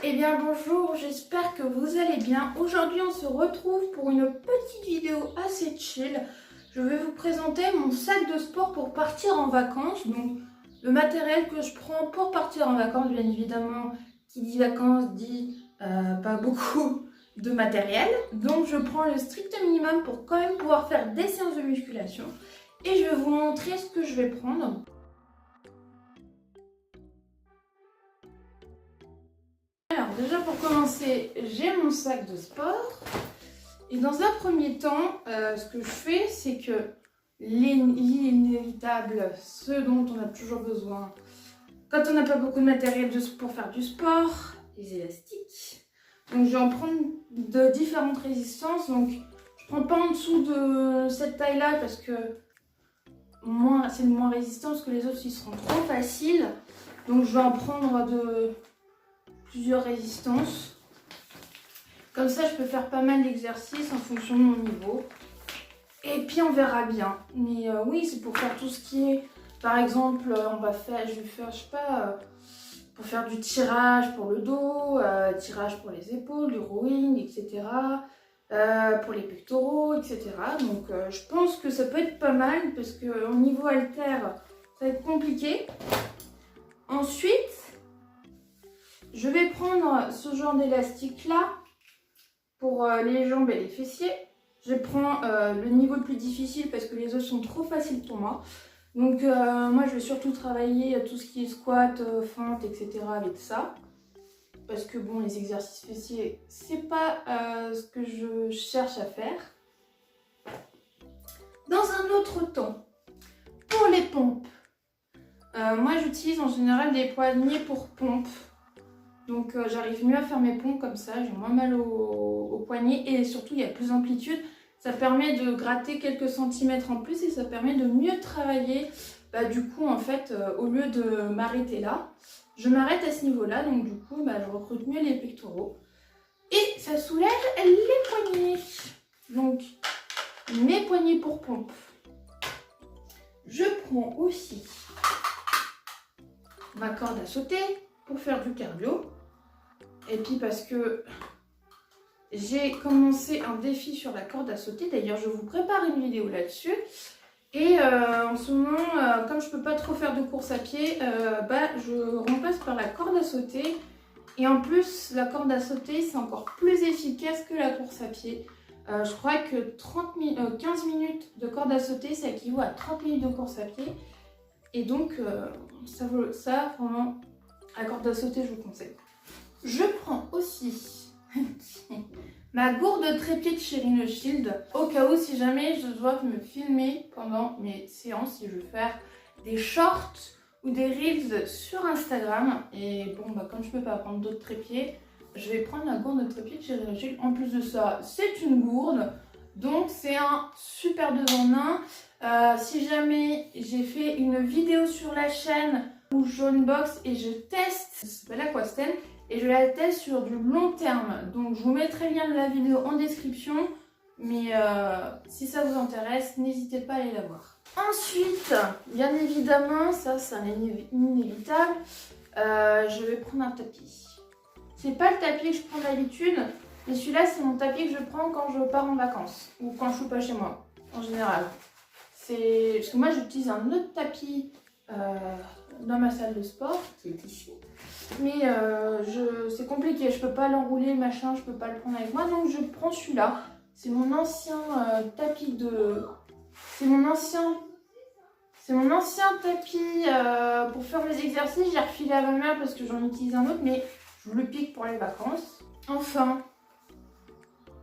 Eh bien bonjour, j'espère que vous allez bien. Aujourd'hui on se retrouve pour une petite vidéo assez chill. Je vais vous présenter mon sac de sport pour partir en vacances. Donc le matériel que je prends pour partir en vacances, bien évidemment, qui dit vacances dit pas beaucoup de matériel. Donc je prends le strict minimum pour quand même pouvoir faire des séances de musculation. Et je vais vous montrer ce que je vais prendre. Alors déjà pour commencer, j'ai mon sac de sport et dans un premier temps, ce que je fais, c'est que l'inévitable, ce dont on a toujours besoin quand on n'a pas beaucoup de matériel pour faire du sport, les élastiques. Donc je vais en prendre de différentes résistances, donc je prends pas en dessous de cette taille là parce que c'est le moins résistant, parce que les autres ils seront trop faciles. Donc je vais en prendre de plusieurs résistances. Comme ça, je peux faire pas mal d'exercices en fonction de mon niveau. Et puis, on verra bien. Mais oui, c'est pour faire tout ce qui est... Par exemple, je vais faire, je sais pas, pour faire du tirage pour le dos, tirage pour les épaules, du rowing, etc. Pour les pectoraux, etc. Donc, je pense que ça peut être pas mal parce qu'au niveau haltère, ça va être compliqué. Ensuite, je vais prendre ce genre d'élastique là pour les jambes et les fessiers. Je prends le niveau le plus difficile parce que les autres sont trop faciles pour moi. Donc moi je vais surtout travailler tout ce qui est squat, fente, etc. avec ça. Parce que bon, les exercices fessiers, c'est pas ce que je cherche à faire. Dans un autre temps, pour les pompes, moi j'utilise en général des poignées pour pompe. Donc j'arrive mieux à faire mes pompes comme ça, j'ai moins mal au poignet et surtout il y a plus d'amplitude. Ça permet de gratter quelques centimètres en plus et ça permet de mieux travailler. Du coup en fait au lieu de m'arrêter là, je m'arrête à ce niveau là, donc du coup je recrute mieux les pectoraux. Et ça soulève les poignets. Donc mes poignets pour pompe. Je prends aussi ma corde à sauter pour faire du cardio. Et puis parce que j'ai commencé un défi sur la corde à sauter, d'ailleurs je vous prépare une vidéo là-dessus. Et en ce moment, comme je peux pas trop faire de course à pied, je remplace par la corde à sauter. Et en plus, la corde à sauter, c'est encore plus efficace que la course à pied. Je crois que 15 minutes de corde à sauter, ça équivaut à 30 minutes de course à pied. Et donc, ça vraiment, la corde à sauter, je vous conseille. Je prends aussi ma gourde trépied de chez Rhinoshield au cas où si jamais je dois me filmer pendant mes séances, si je veux faire des shorts ou des reels sur Instagram. Et bon, comme je peux pas prendre d'autres trépieds, je vais prendre la gourde de trépied de chez Rhinoshield. En plus de ça, c'est une gourde, donc c'est un super 2 en 1. Si jamais j'ai fait une vidéo sur la chaîne où je unbox et je teste, ça s'appelle Aquastem, et je la teste sur du long terme. Donc je vous mettrai le lien de la vidéo en description, mais si ça vous intéresse, n'hésitez pas à aller la voir. Ensuite, bien évidemment, ça c'est inévitable, je vais prendre un tapis. C'est pas le tapis que je prends d'habitude, mais celui-là c'est mon tapis que je prends quand je pars en vacances ou quand je suis pas chez moi, en général. Parce que moi j'utilise un autre tapis dans ma salle de sport qui est ici, mais c'est compliqué, je peux pas l'enrouler, machin, je peux pas le prendre avec moi, donc je prends celui-là. C'est mon ancien tapis c'est mon ancien tapis pour faire les exercices. J'ai refilé à ma mère parce que j'en utilise un autre, mais je vous le pique pour les vacances. Enfin,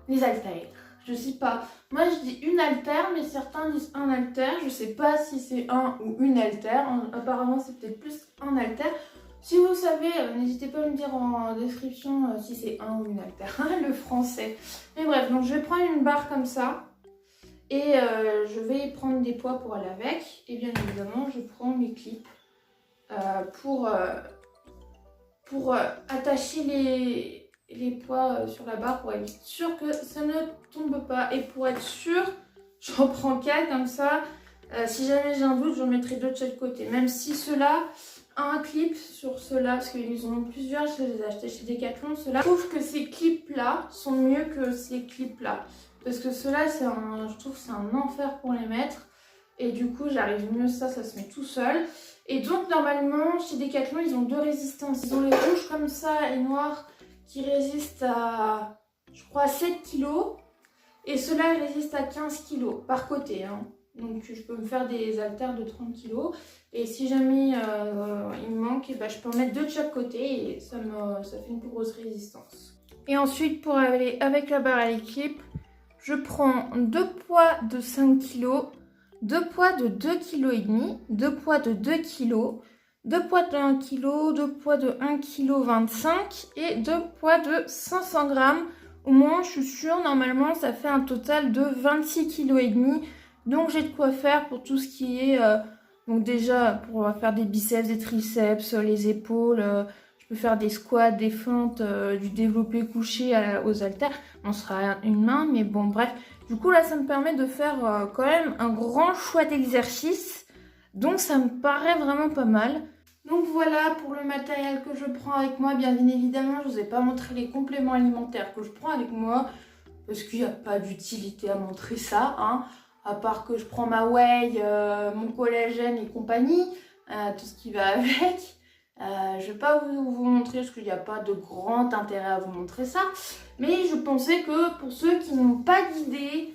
les haltères. Je sais pas. Moi je dis une haltère, mais certains disent un haltère. Je sais pas si c'est un ou une haltère. Apparemment c'est peut-être plus un haltère. Si vous savez, n'hésitez pas à me dire en description si c'est un ou une haltère. Le français. Mais bref, donc je vais prendre une barre comme ça. Et je vais prendre des poids pour aller avec. Et bien évidemment, je prends mes clips pour attacher les poids sur la barre pour être sûr que ça ne tombe pas. Et pour être sûr, j'en prends 4 comme ça. Si jamais j'ai un doute, j'en mettrai 2 de chaque côté. Même si ceux-là, un clip sur ceux-là, parce qu'ils en ont plusieurs, je les ai achetés chez Decathlon. Ceux-là, je trouve que ces clips-là sont mieux que ces clips-là. Parce que ceux-là, je trouve que c'est un enfer pour les mettre. Et du coup, j'arrive mieux, ça se met tout seul. Et donc, normalement, chez Decathlon, ils ont 2 résistances. Ils ont les rouges comme ça et noirs qui résistent à, je crois, 7 kg. Et ceux-là, ils résistent à 15 kg par côté, hein. Donc je peux me faire des haltères de 30 kg. Et si jamais il me manque, et ben, je peux en mettre 2 de chaque côté et ça fait une plus grosse résistance. Et ensuite, pour aller avec la barre à l'équipe, je prends 2 poids de 5 kg, 2 poids de 2,5 kg, 2 poids de 2 kg, 2 poids de 1 kg, 2 poids de 1,25 kg et 2 poids de 500 g. Au moins, je suis sûre, normalement, ça fait un total de 26,5 kg. Donc j'ai de quoi faire pour tout ce qui est, donc déjà pour faire des biceps, des triceps, les épaules, je peux faire des squats, des fentes, du développé couché aux haltères. On sera une main, mais bon bref. Du coup là ça me permet de faire quand même un grand choix d'exercices. Donc ça me paraît vraiment pas mal. Donc voilà pour le matériel que je prends avec moi. Bien évidemment je ne vous ai pas montré les compléments alimentaires que je prends avec moi. Parce qu'il n'y a pas d'utilité à montrer ça, hein. À part que je prends ma whey, mon collagène et compagnie, tout ce qui va avec. Je ne vais pas vous montrer parce qu'il n'y a pas de grand intérêt à vous montrer ça. Mais je pensais que pour ceux qui n'ont pas d'idée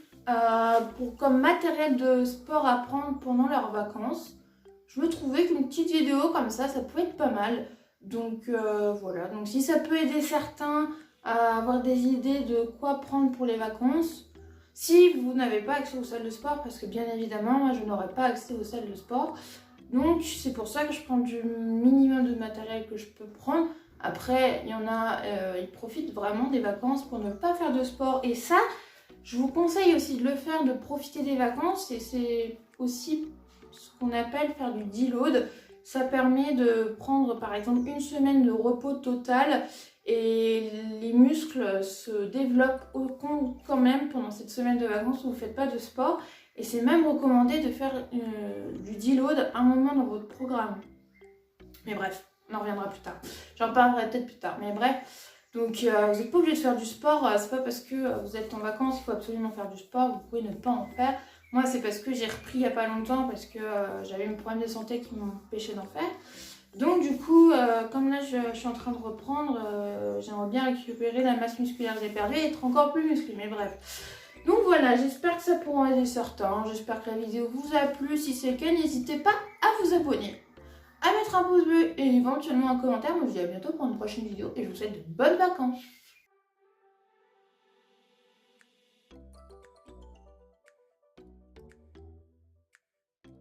comme matériel de sport à prendre pendant leurs vacances, je me trouvais qu'une petite vidéo comme ça pouvait être pas mal. Donc voilà, donc si ça peut aider certains à avoir des idées de quoi prendre pour les vacances. Si vous n'avez pas accès aux salles de sport, parce que bien évidemment, moi je n'aurai pas accès aux salles de sport. Donc c'est pour ça que je prends du minimum de matériel que je peux prendre. Après, il y en a, ils profitent vraiment des vacances pour ne pas faire de sport. Et ça, je vous conseille aussi de le faire, de profiter des vacances. Et c'est aussi ce qu'on appelle faire du deload. Ça permet de prendre par exemple une semaine de repos total. Et les muscles se développent quand même pendant cette semaine de vacances où vous ne faites pas de sport. Et c'est même recommandé de faire du deload à un moment dans votre programme. Mais bref, on en reviendra plus tard. J'en parlerai peut-être plus tard. Mais bref, donc vous n'êtes pas obligé de faire du sport. C'est pas parce que vous êtes en vacances qu'il faut absolument faire du sport. Vous pouvez ne pas en faire. Moi, c'est parce que j'ai repris il n'y a pas longtemps parce que j'avais un problème de santé qui m'empêchait d'en faire. Donc du coup, comme là je suis en train de reprendre, j'aimerais bien récupérer la masse musculaire que j'ai perdue et être encore plus musclée, mais bref. Donc voilà, j'espère que ça pourra aider certains, j'espère que la vidéo vous a plu. Si c'est le cas, n'hésitez pas à vous abonner, à mettre un pouce bleu et éventuellement un commentaire. Moi je vous dis à bientôt pour une prochaine vidéo et je vous souhaite de bonnes vacances.